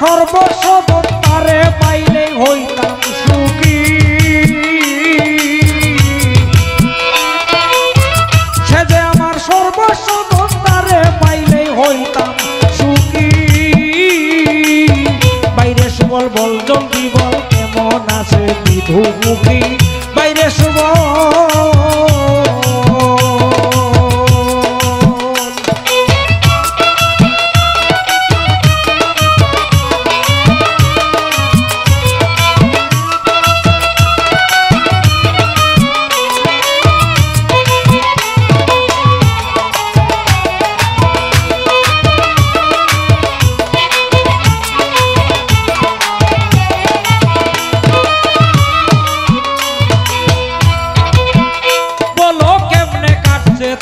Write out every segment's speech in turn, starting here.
সর্বস্ব তারে পাইলে হইতাম সুখী সে যে আমার সর্বস্ব তারে পাইলে হইতাম সুখী বাইরে সুবল বল জলদি বল কেমন আছে বিধুমুখী বাইরে সুবল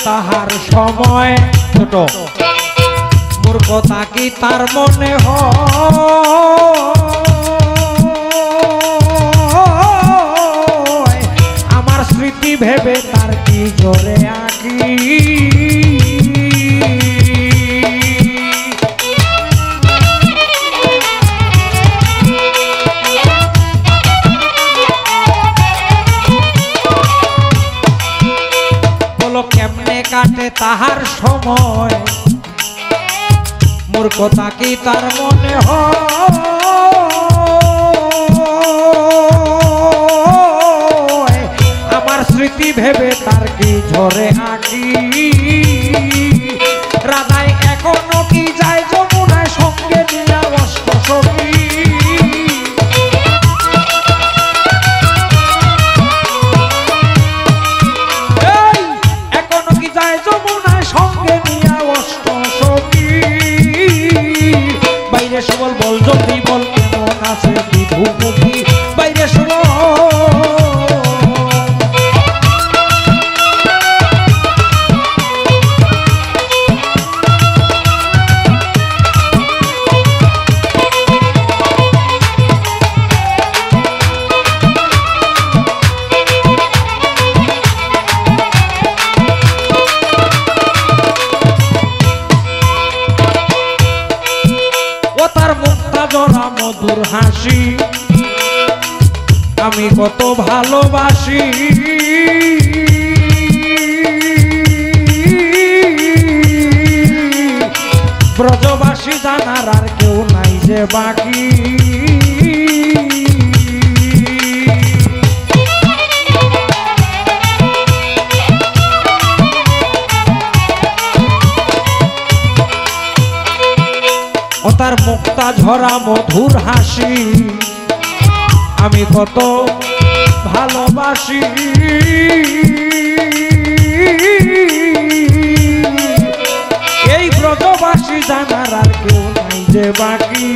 তাহার সময় ছোট মূর্খতা কি তার মনে হয় আমার স্মৃতি ভেবে তার কি জোরে আঁকি কেমনে কাটে তাহার সময় মূর্খতা কি তার মনে হয় আমার স্মৃতি ভেবে তার কি ঝরে আঁকি রাধায় এখনো কি যায় যমুনায় সঙ্গে নিয়া অষ্ট সখী বাইরে সুবল বল জলদি বল কেমন আছে বিধুমুখী বাইরে সুবল জরা মধুর হাসি আমি কত ভালোবাসি ব্রজবাসী জানার আর কেউ নাই যে বাকি ও তার মুক্তা ঝরা মধুর হাসি আমি কত ভালোবাসি এই ব্রজবাসী জানার আর কেউ নাই যে বাকি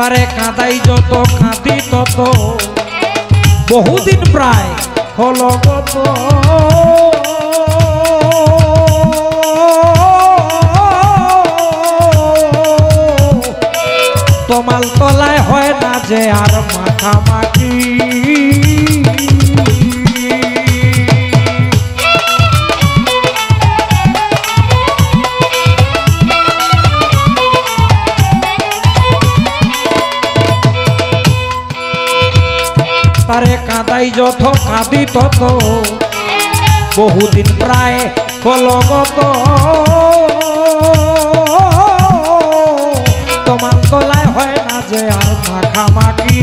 তারে কাঁদাই যত কাঁদি তত বহুদিন প্রায় হলো গত তোমাল তলায় হয় না যে আর মাখামাখি তারে কাঁদাই যত কাঁদি তত বহুদিন প্রায় কলগত তোমার তলায় হয় না যে আর মাখামাখি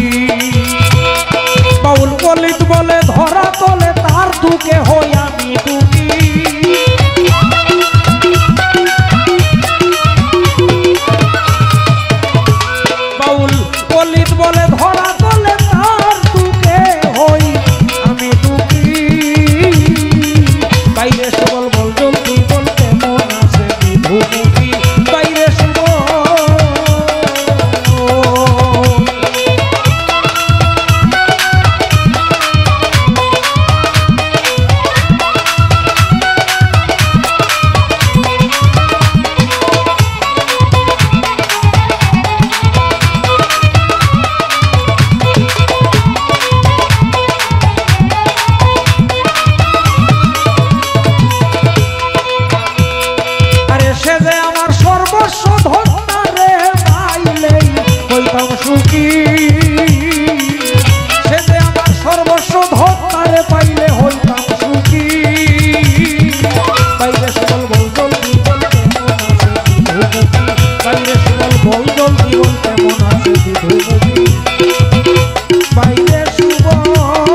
বাউল বলিত বলে ধরা তলে তার দুঃখে হই আমি দুঃখী বাউল বলিত বলে ধরা তলে তার দুঃখে হই আমি দুঃখী বাইরে সবল বল জলদি বলতে মন আছে বিধুমুখী বাইরে সবল সুখী সে যে আমার সর্বস্ব ধরে পাইলে হইতাম সুখী বাইরে সবল বল জলদি বলতে মন আছে বিধুমুখী বাইরে সবল বল জলদি বলতে মন আছে বিধুমুখী বাইরে সবল